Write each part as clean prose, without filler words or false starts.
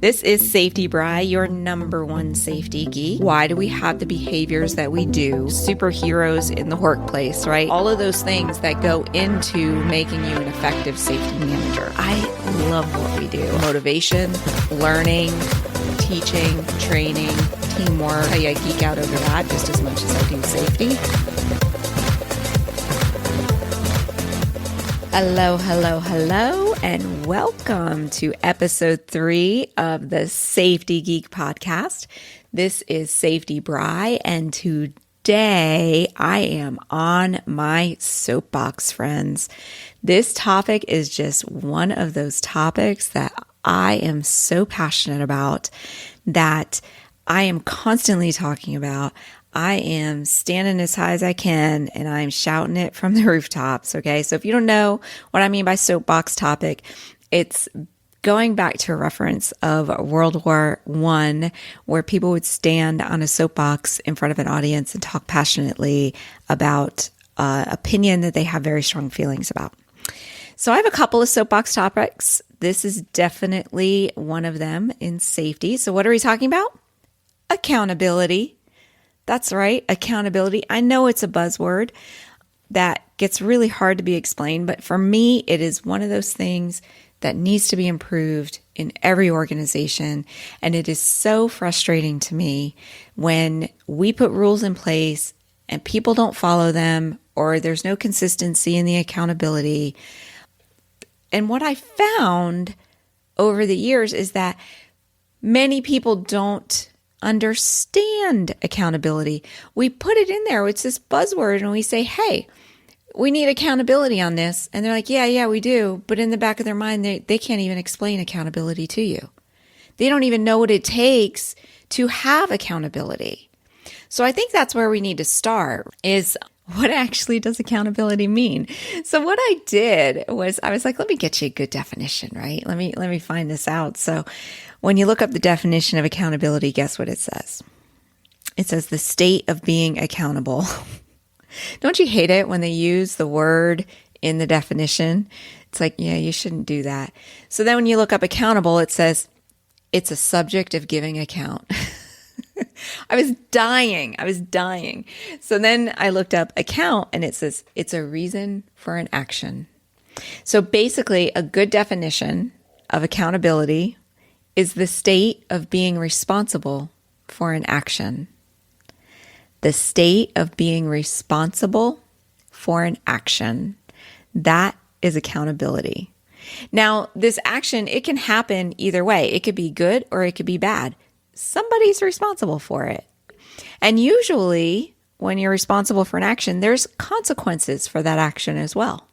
This is Safety Bri, your number one safety geek. Why do we have the behaviors that we do? Superheroes in the workplace, right? All of those things that go into making you an effective safety manager. I love what we do. Motivation, learning, teaching, training, teamwork. I geek out over that just as much as I do safety. Hello, and welcome to episode 3 of the Safety Geek podcast. This is Safety Bri, and today I am on my soapbox, friends. This topic is just one of those topics that I am so passionate about, that I am constantly talking about. I am standing as high as I can and I'm shouting it from the rooftops. Okay. So if you don't know what I mean by soapbox topic, it's going back to a reference of World War I, where people would stand on a soapbox in front of an audience and talk passionately about opinion that they have very strong feelings about. So I have a couple of soapbox topics. This is definitely one of them in safety. So what are we talking about? Accountability. That's right, accountability. I know it's a buzzword that gets really hard to be explained, but for me, it is one of those things that needs to be improved in every organization. And it is so frustrating to me when we put rules in place and people don't follow them, or there's no consistency in the accountability. And what I found over the years is that many people don't understand accountability. We put it in there. It's this buzzword and we say, hey, we need accountability on this. And they're like, yeah, we do. But in the back of their mind, they can't even explain accountability to you. They don't even know what it takes to have accountability. So I think that's where we need to start, is what actually does accountability mean? So what I did was I was like, let me get you a good definition, right? Let me find this out. So when you look up the definition of accountability, guess what it says? It says the state of being accountable. Don't you hate it when they use the word in the definition? It's like, yeah, you shouldn't do that. So then when you look up accountable, it says it's a subject of giving account. I was dying. So then I looked up account and it says it's a reason for an action. So basically, a good definition of accountability is the state of being responsible for an action. The state of being responsible for an action. That is accountability. Now, this action, it can happen either way. It could be good or it could be bad. Somebody's responsible for it. And usually, when you're responsible for an action, there's consequences for that action as well.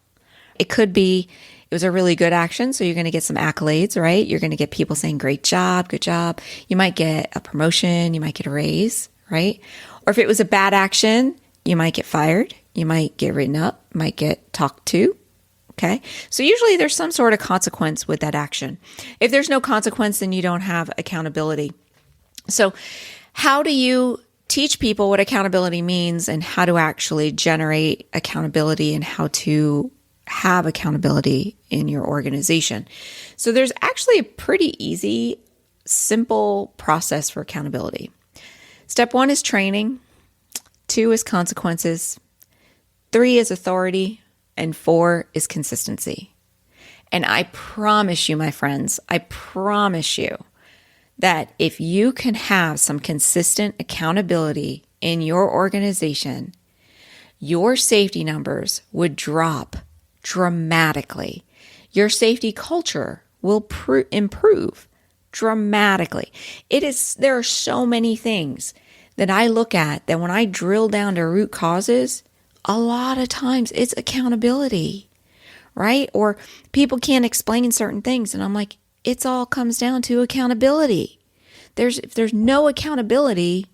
It could be, it was a really good action, so you're going to get some accolades, right? You're going to get people saying, great job, good job. You might get a promotion, you might get a raise, right? Or if it was a bad action, you might get fired, you might get written up, might get talked to, okay? So usually there's some sort of consequence with that action. If there's no consequence, then you don't have accountability. So how do you teach people what accountability means and how to actually generate accountability and how to have accountability in your organization? So there's actually a pretty easy, simple process for accountability. Step 1 is training. 2 is consequences. 3 is authority. And 4 is consistency. And I promise you, my friends, I promise you that if you can have some consistent accountability in your organization, your safety numbers would drop dramatically. Your safety culture will improve dramatically. There are so many things that I look at that when I drill down to root causes, a lot of times it's accountability, right? Or people can't explain certain things. And I'm like, it all comes down to accountability. If there's no accountability,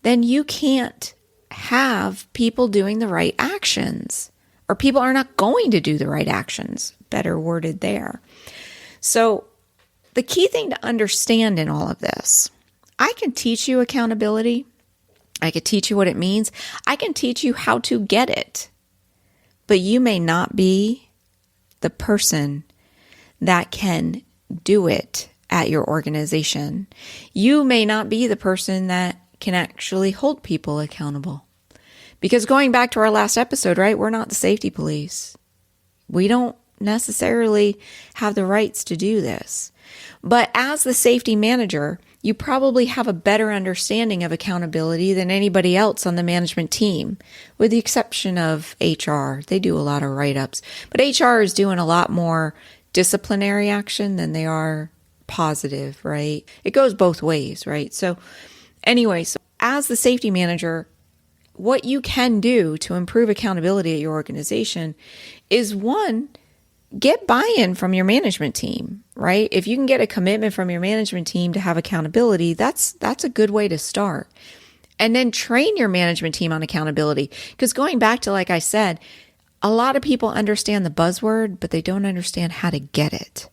then you can't have people doing the right actions, or people are not going to do the right actions. Better worded there. So the key thing to understand in all of this, I can teach you accountability. I could teach you what it means. I can teach you how to get it. But you may not be the person that can do it at your organization. You may not be the person that can actually hold people accountable. Because going back to our last episode, right, we're not the safety police. We don't necessarily have the rights to do this. But as the safety manager, you probably have a better understanding of accountability than anybody else on the management team, with the exception of HR. They do a lot of write-ups. But HR is doing a lot more disciplinary action than they are positive, right? It goes both ways, right? So anyway, so as the safety manager, what you can do to improve accountability at your organization is, one, get buy-in from your management team, right? If you can get a commitment from your management team to have accountability, that's a good way to start. And then train your management team on accountability. Because going back to, like I said, a lot of people understand the buzzword, but they don't understand how to get it.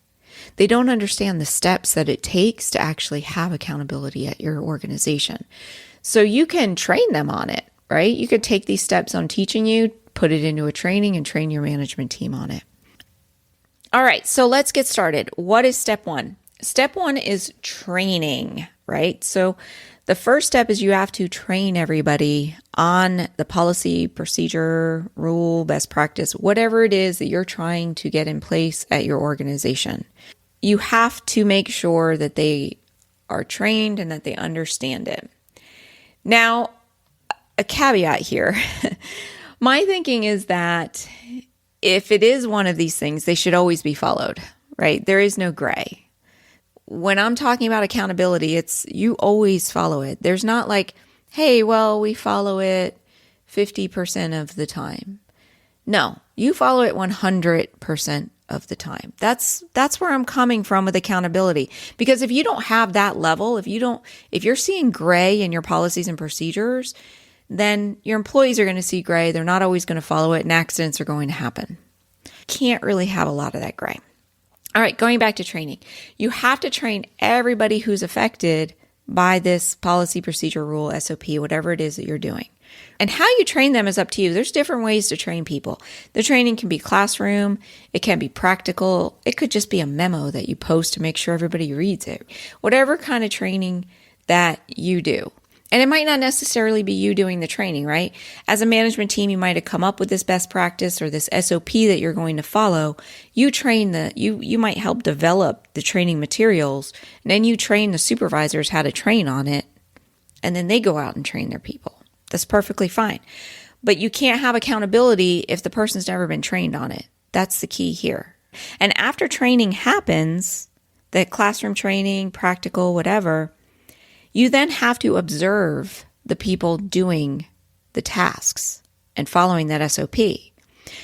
They don't understand the steps that it takes to actually have accountability at your organization. So you can train them on it, right? You could take these steps I'm teaching you, put it into a training, and train your management team on it. All right, so let's get started. What is step one? Step one is training, right? So the first step is you have to train everybody on the policy, procedure, rule, best practice, whatever it is that you're trying to get in place at your organization. You have to make sure that they are trained and that they understand it. Now, a caveat here. My thinking is that if it is one of these things, they should always be followed, right? There is no gray. When I'm talking about accountability, it's you always follow it. There's not like, hey, well, we follow it 50% of the time. No, you follow it 100% of the time. That's where I'm coming from with accountability. Because if you don't have that level, if you're seeing gray in your policies and procedures, then your employees are going to see gray. They're not always going to follow it, and accidents are going to happen. Can't really have a lot of that gray. All right, going back to training. You have to train everybody who's affected by this policy, procedure, rule, SOP, whatever it is that you're doing. And how you train them is up to you. There's different ways to train people. The training can be classroom. It can be practical. It could just be a memo that you post to make sure everybody reads it. Whatever kind of training that you do. And it might not necessarily be you doing the training, right? As a management team, you might have come up with this best practice or this SOP that you're going to follow. You train you might help develop the training materials, and then you train the supervisors how to train on it, and then they go out and train their people. That's perfectly fine. But you can't have accountability if the person's never been trained on it. That's the key here. And after training happens, the classroom training, practical, whatever, you then have to observe the people doing the tasks and following that SOP.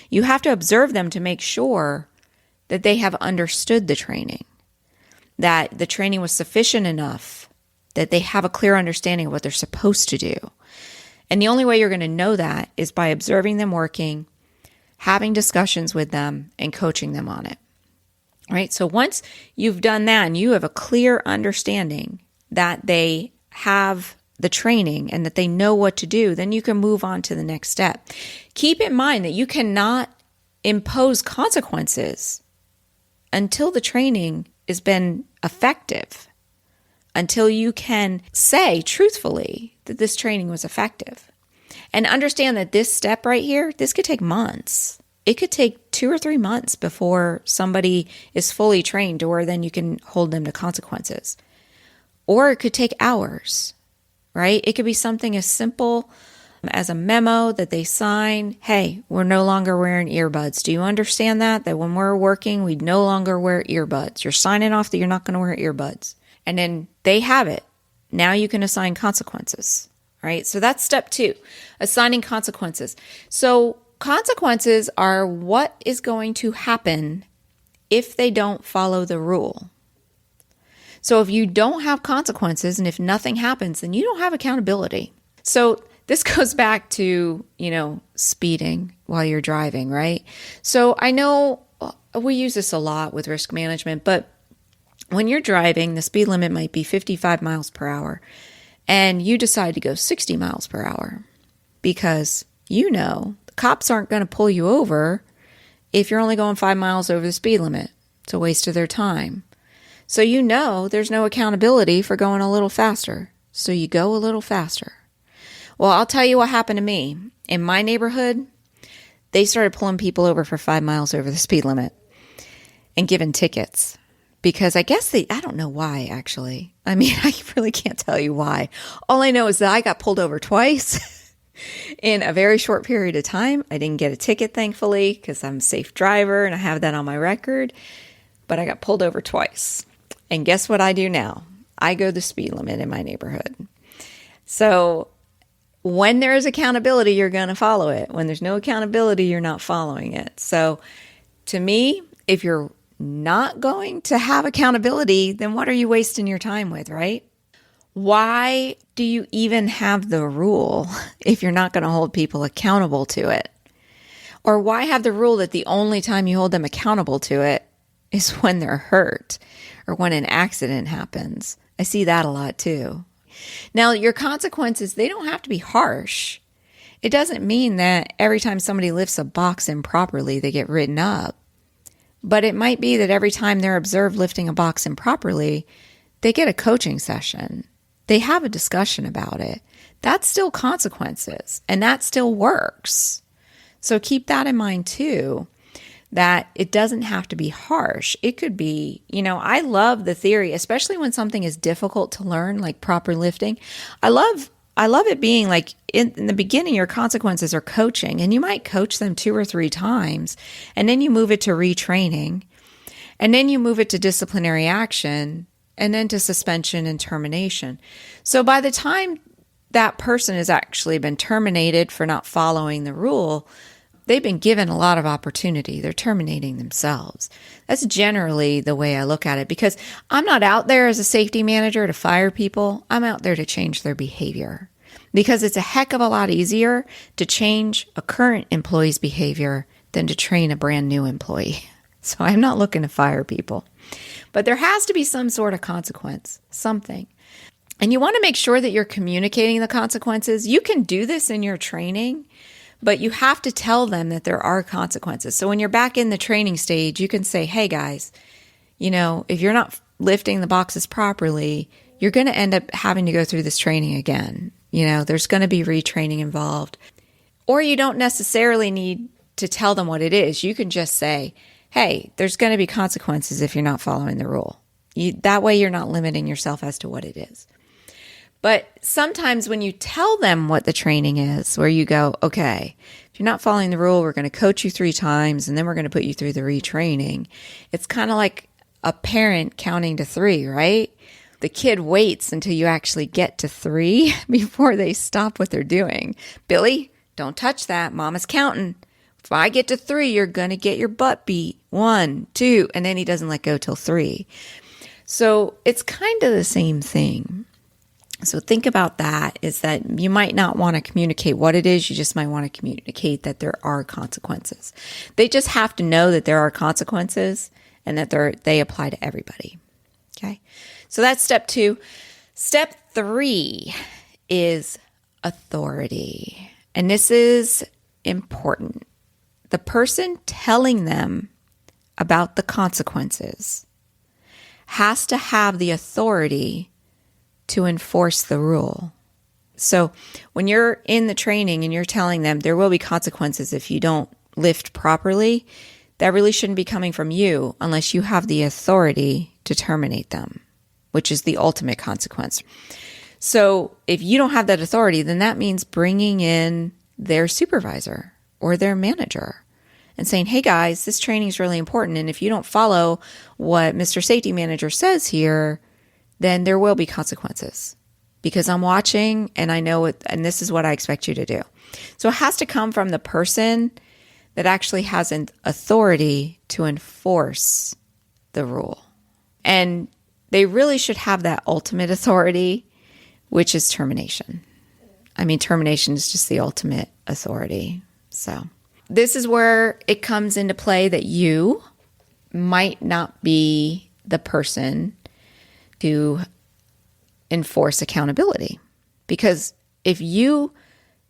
You have to observe them to make sure that they have understood the training, that the training was sufficient enough, that they have a clear understanding of what they're supposed to do. And the only way you're going to know that is by observing them working, having discussions with them, and coaching them on it. All right? So once you've done that and you have a clear understanding that they have the training and that they know what to do, then you can move on to the next step. Keep in mind that you cannot impose consequences until the training has been effective, until you can say truthfully that this training was effective. And understand that this step right here, this could take months. It could take 2 or 3 months before somebody is fully trained to where then you can hold them to consequences. Or it could take hours, right? It could be something as simple as a memo that they sign. Hey, we're no longer wearing earbuds. Do you understand that? That when we're working, we no longer wear earbuds. You're signing off that you're not going to wear earbuds. And then they have it. Now you can assign consequences, right? So that's step 2, assigning consequences. So consequences are what is going to happen if they don't follow the rule. So if you don't have consequences and if nothing happens, then you don't have accountability. So this goes back to, speeding while you're driving, right? So I know we use this a lot with risk management, but when you're driving, the speed limit might be 55 miles per hour, and you decide to go 60 miles per hour because the cops aren't going to pull you over if you're only going 5 miles over the speed limit. It's a waste of their time. So there's no accountability for going a little faster. So you go a little faster. Well, I'll tell you what happened to me. In my neighborhood, they started pulling people over for 5 miles over the speed limit and giving tickets. Because I guess I don't know why, actually. I mean, I really can't tell you why. All I know is that I got pulled over twice in a very short period of time. I didn't get a ticket, thankfully, because I'm a safe driver and I have that on my record. But I got pulled over twice. And guess what I do now? I go the speed limit in my neighborhood. So when there is accountability, you're going to follow it. When there's no accountability, you're not following it. So to me, if you're not going to have accountability, then what are you wasting your time with, right? Why do you even have the rule if you're not going to hold people accountable to it? Or why have the rule that the only time you hold them accountable to it is when they're hurt or when an accident happens? I see that a lot too. Now, your consequences, they don't have to be harsh. It doesn't mean that every time somebody lifts a box improperly, they get written up. But it might be that every time they're observed lifting a box improperly, they get a coaching session. They have a discussion about it. That's still consequences, and that still works. So keep that in mind too, that it doesn't have to be harsh. It could be, I love the theory, especially when something is difficult to learn, like proper lifting. I love it being like in the beginning, your consequences are coaching, and you might coach them 2 or 3 times, and then you move it to retraining, and then you move it to disciplinary action, and then to suspension and termination. So by the time that person has actually been terminated for not following the rule, they've been given a lot of opportunity. They're terminating themselves. That's generally the way I look at it, because I'm not out there as a safety manager to fire people. I'm out there to change their behavior, because it's a heck of a lot easier to change a current employee's behavior than to train a brand new employee. So I'm not looking to fire people, but there has to be some sort of consequence, something. And you want to make sure that you're communicating the consequences. You can do this in your training, but you have to tell them that there are consequences. So when you're back in the training stage, you can say, hey guys, if you're not lifting the boxes properly, you're going to end up having to go through this training again. There's going to be retraining involved. Or you don't necessarily need to tell them what it is. You can just say, hey, there's going to be consequences if you're not following the rule. That way you're not limiting yourself as to what it is. But sometimes when you tell them what the training is, where you go, okay, if you're not following the rule, we're going to coach you 3 times, and then we're going to put you through the retraining. It's kind of like a parent counting to 3, right? The kid waits until you actually get to 3 before they stop what they're doing. Billy, don't touch that. Mama's counting. If I get to 3, you're going to get your butt beat. 1, 2, and then he doesn't let go till 3. So it's kind of the same thing. So think about that, is that you might not want to communicate what it is. You just might want to communicate that there are consequences. They just have to know that there are consequences and that they apply to everybody. Okay. So that's step 2. Step 3 is authority. And this is important. The person telling them about the consequences has to have the authority to enforce the rule. So when you're in the training and you're telling them there will be consequences if you don't lift properly, that really shouldn't be coming from you unless you have the authority to terminate them, which is the ultimate consequence. So if you don't have that authority, then that means bringing in their supervisor or their manager and saying, hey guys, this training is really important. And if you don't follow what Mr. Safety Manager says here, then there will be consequences, because I'm watching and I know it, and this is what I expect you to do. So it has to come from the person that actually has an authority to enforce the rule. And they really should have that ultimate authority, which is termination. I mean, termination is just the ultimate authority. So this is where it comes into play that you might not be the person to enforce accountability. Because if you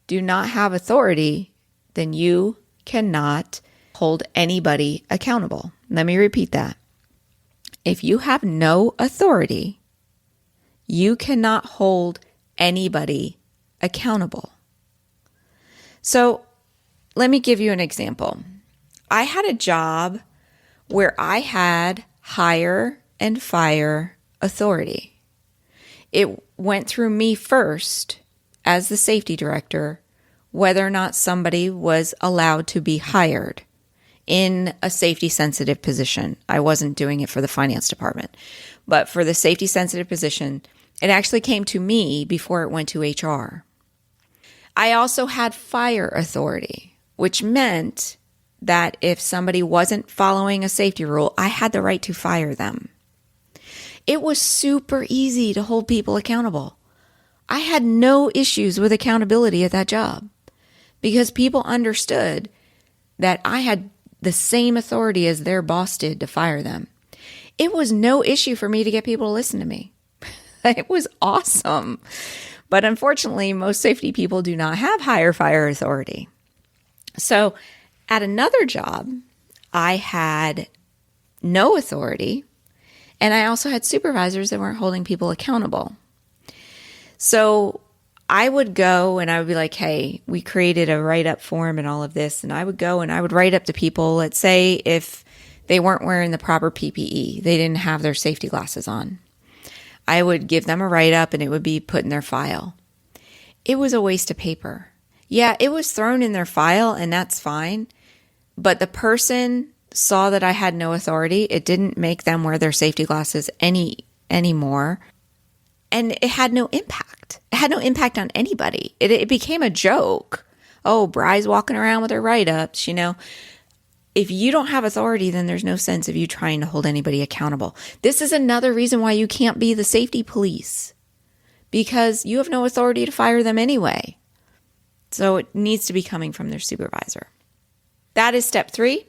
do not have authority, then you cannot hold anybody accountable. Let me repeat that. If you have no authority, you cannot hold anybody accountable. So let me give you an example. I had a job where I had hire and fire authority. It went through me first as the safety director, whether or not somebody was allowed to be hired in a safety sensitive position. I wasn't doing it for the finance department, but for the safety sensitive position, it actually came to me before it went to HR. I also had fire authority, which meant that if somebody wasn't following a safety rule, I had the right to fire them. It was super easy to hold people accountable. I had no issues with accountability at that job because people understood that I had the same authority as their boss did to fire them. It was no issue for me to get people to listen to me. It was awesome. But unfortunately, most safety people do not have hire fire authority. So at another job, I had no authority, and I also had supervisors that weren't holding people accountable. So I would go and I would be like, hey, we created a write-up form and all of this, and I would go and I would write up to people, let's say if they weren't wearing the proper PPE, they didn't have their safety glasses on. I would give them a write-up and it would be put in their file. It was a waste of paper. Yeah, it was thrown in their file and that's fine, but the person saw that I had no authority. It didn't make them wear their safety glasses anymore. And it had no impact. It had no impact on anybody. It became a joke. Oh, Bry's walking around with her write-ups, If you don't have authority, then there's no sense of you trying to hold anybody accountable. This is another reason why you can't be the safety police, because you have no authority to fire them anyway. So it needs to be coming from their supervisor. That is step 3.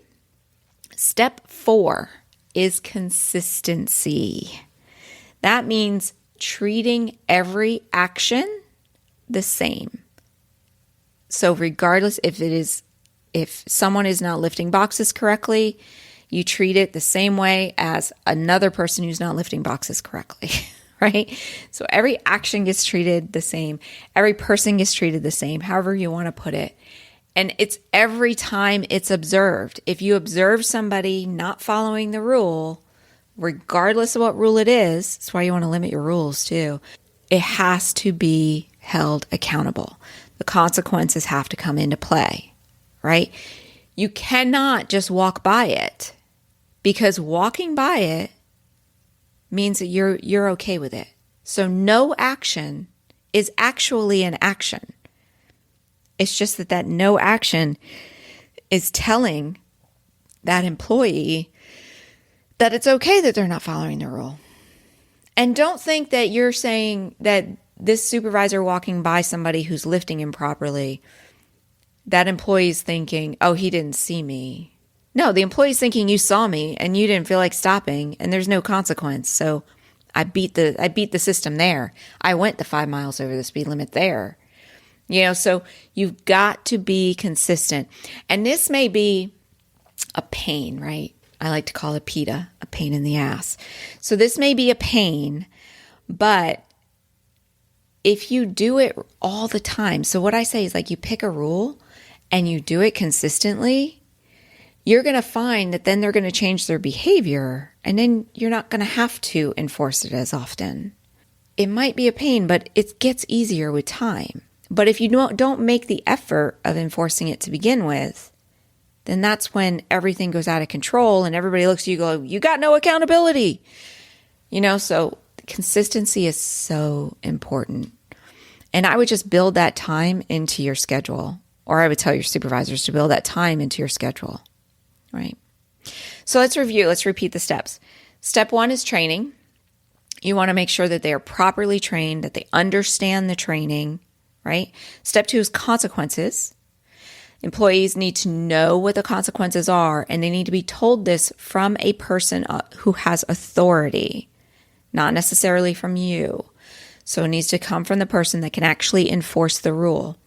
Step 4 is consistency. That means treating every action the same. So regardless if someone is not lifting boxes correctly, you treat it the same way as another person who's not lifting boxes correctly, right? So every action gets treated the same. Every person gets treated the same, however you want to put it. And it's every time it's observed. If you observe somebody not following the rule, regardless of what rule it is, that's why you want to limit your rules too, it has to be held accountable. The consequences have to come into play. Right? You cannot just walk by it, because walking by it means that you're okay with it. So no action is actually an action. It's just that no action is telling that employee that it's okay that they're not following the rule. And don't think that you're saying that this supervisor walking by somebody who's lifting improperly, that employee's thinking, oh, he didn't see me. No, the employee's thinking you saw me and you didn't feel like stopping and there's no consequence. So I beat the system there. I went the 5 miles over the speed limit there. So you've got to be consistent. And this may be a pain, right? I like to call it PETA, a pain in the ass. So this may be a pain, but if you do it all the time, so what I say is like you pick a rule and you do it consistently, you're going to find that then they're going to change their behavior and then you're not going to have to enforce it as often. It might be a pain, but it gets easier with time. But if you don't make the effort of enforcing it to begin with, then that's when everything goes out of control and everybody looks at you and go, you got no accountability. So consistency is so important. And I would just build that time into your schedule, or I would tell your supervisors to build that time into your schedule, right? So let's review. Let's repeat the steps. Step 1 is training. You want to make sure that they are properly trained, that they understand the training, right? Step 2 is consequences. Employees need to know what the consequences are, and they need to be told this from a person who has authority, not necessarily from you. So it needs to come from the person that can actually enforce the rule.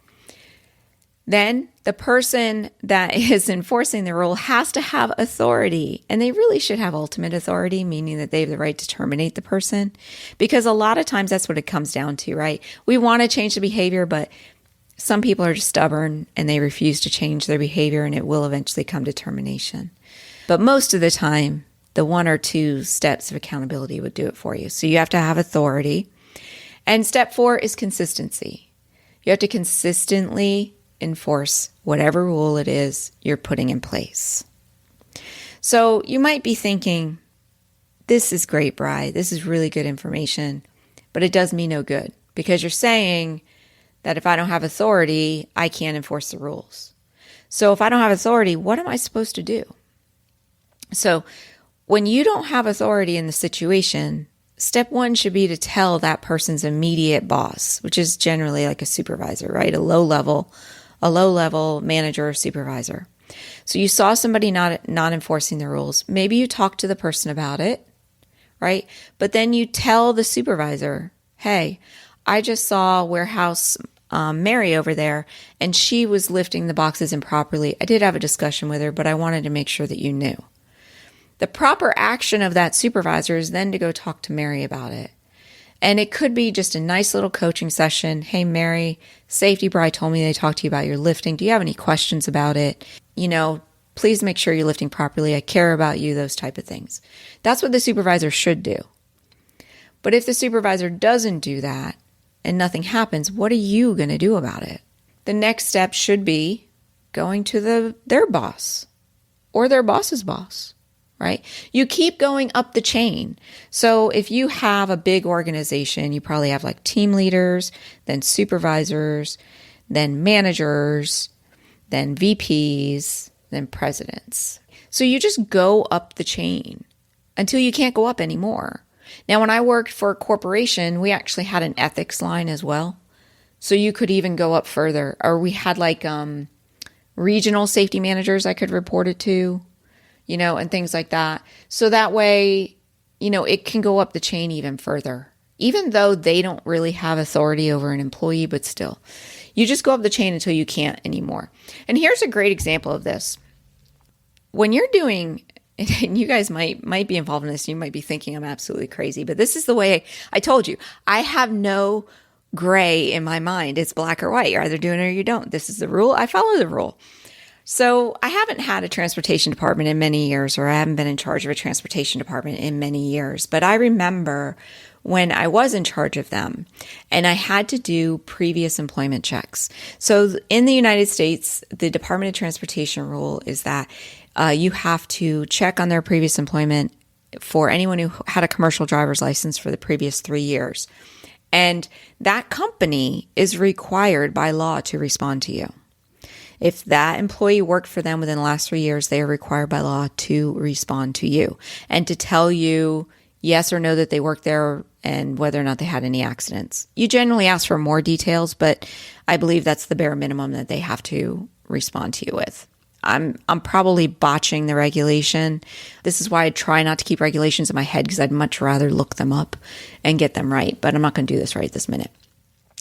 Then The person that is enforcing the rule has to have authority, and they really should have ultimate authority, meaning that they have the right to terminate the person, because a lot of times that's what it comes down to, right? We want to change the behavior, but some people are just stubborn and they refuse to change their behavior, and it will eventually come to termination. But most of the time, the 1 or 2 steps of accountability would do it for you. So you have to have authority. And step 4 is consistency. You have to consistently enforce whatever rule it is you're putting in place. So you might be thinking, this is great, Bri. This is really good information, but it does me no good because you're saying that if I don't have authority, I can't enforce the rules. So if I don't have authority, what am I supposed to do? So when you don't have authority in the situation, step 1 should be to tell that person's immediate boss, which is generally like a supervisor, right? A low level manager or supervisor. So you saw somebody not enforcing the rules. Maybe you talk to the person about it, right? But then you tell the supervisor, hey, I just saw warehouse Mary over there, and she was lifting the boxes improperly. I did have a discussion with her, but I wanted to make sure that you knew. The proper action of that supervisor is then to go talk to Mary about it. And it could be just a nice little coaching session. Hey, Mary, Safety Bri told me they talked to you about your lifting. Do you have any questions about it? Please make sure you're lifting properly. I care about you, those type of things. That's what the supervisor should do. But if the supervisor doesn't do that and nothing happens, what are you going to do about it? The next step should be going to their boss or their boss's boss. Right? You keep going up the chain. So if you have a big organization, you probably have like team leaders, then supervisors, then managers, then VPs, then presidents. So you just go up the chain until you can't go up anymore. Now, when I worked for a corporation, we actually had an ethics line as well. So you could even go up further. Or we had like regional safety managers I could report it to. And things like that. So that way, it can go up the chain even further, even though they don't really have authority over an employee, but still, you just go up the chain until you can't anymore. And here's a great example of this. When you're doing, and you guys might be involved in this, you might be thinking I'm absolutely crazy, but this is the way I told you. I have no gray in my mind. It's black or white. You're either doing it or you don't. This is the rule. I follow the rule. So I haven't had a transportation department in many years, or I haven't been in charge of a transportation department in many years. But I remember when I was in charge of them and I had to do previous employment checks. So in the United States, the Department of Transportation rule is that you have to check on their previous employment for anyone who had a commercial driver's license for the previous 3 years. And that company is required by law to respond to you. If that employee worked for them within the last 3 years, they are required by law to respond to you and to tell you yes or no that they worked there and whether or not they had any accidents. You generally ask for more details, but I believe that's the bare minimum that they have to respond to you with. I'm probably botching the regulation. This is why I try not to keep regulations in my head because I'd much rather look them up and get them right, but I'm not going to do this right this minute.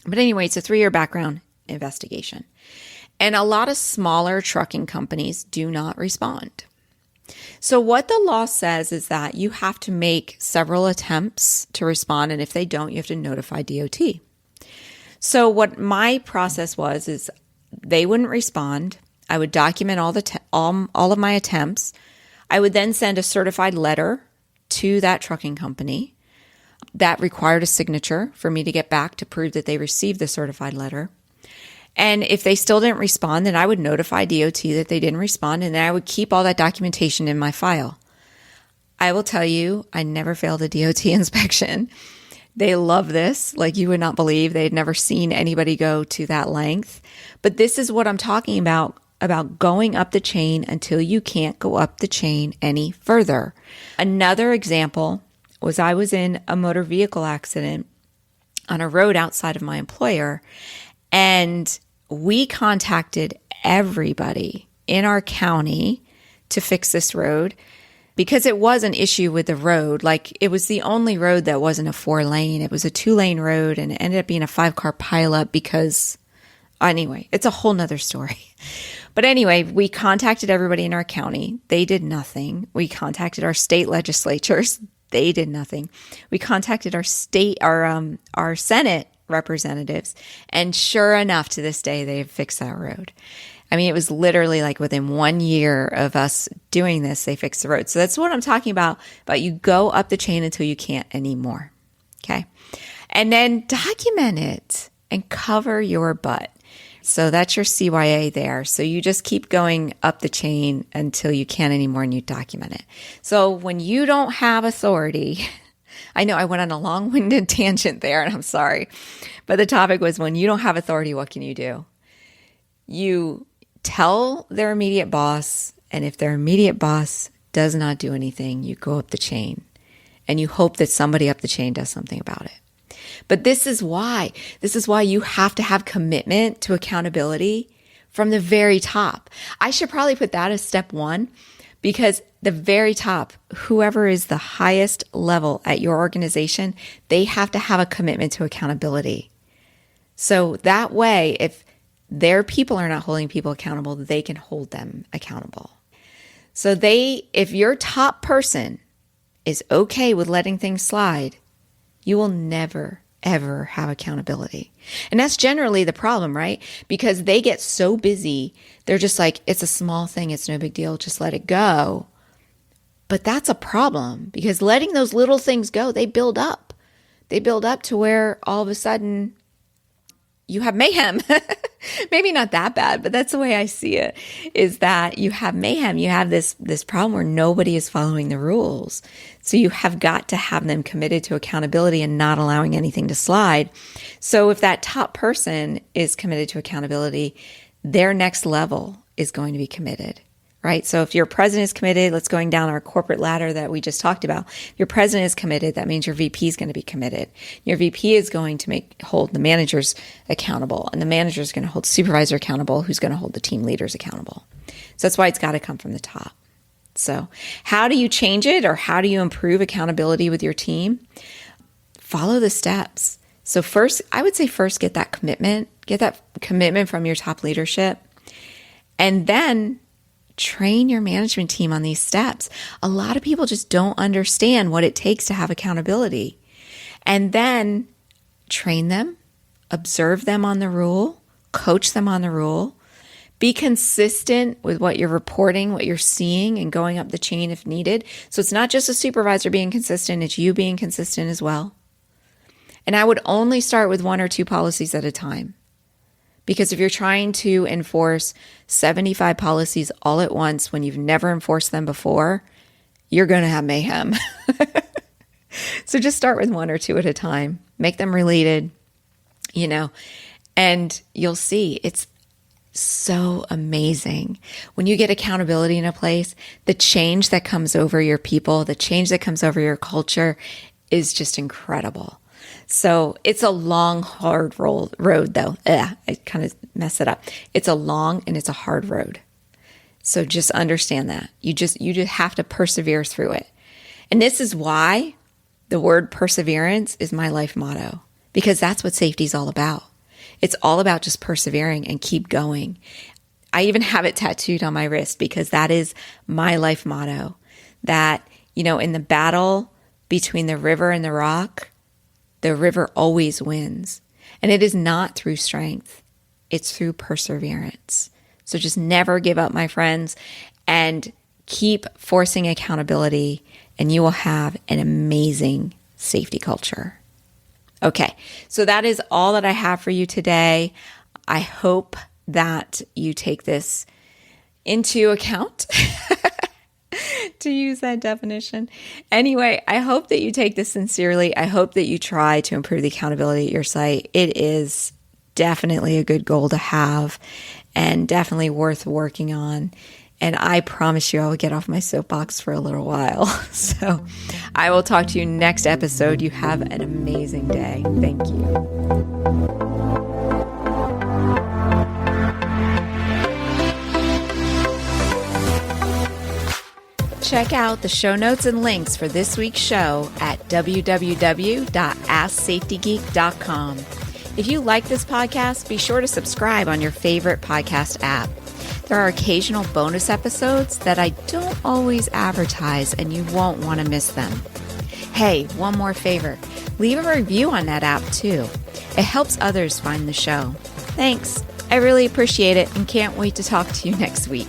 But anyway, it's a 3-year background investigation. And a lot of smaller trucking companies do not respond. So what the law says is that you have to make several attempts to respond. And if they don't, you have to notify DOT. So what my process was is they wouldn't respond. I would document all of my attempts. I would then send a certified letter to that trucking company that required a signature for me to get back to prove that they received the certified letter. And if they still didn't respond, then I would notify DOT that they didn't respond, and then I would keep all that documentation in my file. I will tell you, I never failed a DOT inspection. They love this, like you would not believe. They had never seen anybody go to that length. But this is what I'm talking about going up the chain until you can't go up the chain any further. Another example was I was in a motor vehicle accident on a road outside of my employer, and we contacted everybody in our county to fix this road because it was an issue with the road. Like, it was the only road that wasn't a 4-lane. It was a 2-lane road, and it ended up being a 5-car pileup because Anyway, it's a whole nother story. But anyway, we contacted everybody in our county. They did nothing. We contacted our state legislatures. They did nothing. We contacted our Senate representatives. And sure enough, to this day, they have fixed that road. I mean, it was literally like within 1 year of us doing this, they fixed the road. So that's what I'm talking about you go up the chain until you can't anymore. Okay. And then document it and cover your butt. So that's your CYA there. So you just keep going up the chain until you can't anymore and you document it. So when you don't have authority, I know I went on a long-winded tangent there and I'm sorry, but the topic was when you don't have authority, what can you do? You tell their immediate boss, and if their immediate boss does not do anything, you go up the chain and you hope that somebody up the chain does something about it. But this is why you have to have commitment to accountability from the very top. I should probably put that as step one, because the very top, whoever is the highest level at your organization, they have to have a commitment to accountability. So that way, if their people are not holding people accountable, they can hold them accountable. So if your top person is okay with letting things slide, you will never, ever have accountability. And that's generally the problem, right? Because they get so busy, they're just like, it's a small thing, it's no big deal, just let it go. But that's a problem, because letting those little things go, they build up. They build up to where all of a sudden you have mayhem. Maybe not that bad, but that's the way I see it, is that you have mayhem. You have this problem where nobody is following the rules. So you have got to have them committed to accountability and not allowing anything to slide. So if that top person is committed to accountability, their next level is going to be committed, right? So if your president is committed, let's going down our corporate ladder that we just talked about. If your president is committed, that means your VP is going to be committed. Your VP is going to hold the managers accountable, and the manager is going to hold supervisor accountable, who's going to hold the team leaders accountable. So that's why it's got to come from the top. So how do you change it, or how do you improve accountability with your team? Follow the steps. So first, I would say get that commitment from your top leadership, and then train your management team on these steps. A lot of people just don't understand what it takes to have accountability. And then train them, observe them on the rule, coach them on the rule, be consistent with what you're reporting, what you're seeing, and going up the chain if needed. So it's not just a supervisor being consistent, it's you being consistent as well. And I would only start with 1 or 2 policies at a time. Because if you're trying to enforce 75 policies all at once when you've never enforced them before, you're going to have mayhem. So just start with 1 or 2 at a time. Make them related, and you'll see it's so amazing. When you get accountability in a place, the change that comes over your people, the change that comes over your culture is just incredible. So it's a long, hard road though. I kind of messed it up. It's a long and it's a hard road. So just understand that. You just have to persevere through it. And this is why the word perseverance is my life motto, because that's what safety is all about. It's all about just persevering and keep going. I even have it tattooed on my wrist because that is my life motto, that, in the battle between the river and the rock, the river always wins. And it is not through strength. It's through perseverance. So just never give up, my friends, and keep forcing accountability, and you will have an amazing safety culture. Okay, so that is all that I have for you today. I hope that you take this into account. To use that definition. Anyway, I hope that you take this sincerely. I hope that you try to improve the accountability at your site. It is definitely a good goal to have and definitely worth working on. And I promise you I will get off my soapbox for a little while. So I will talk to you next episode. You have an amazing day. Thank you. Check out the show notes and links for this week's show at www.asksafetygeek.com. If you like this podcast, be sure to subscribe on your favorite podcast app. There are occasional bonus episodes that I don't always advertise, and you won't want to miss them. Hey, one more favor. Leave a review on that app too. It helps others find the show. Thanks. I really appreciate it and can't wait to talk to you next week.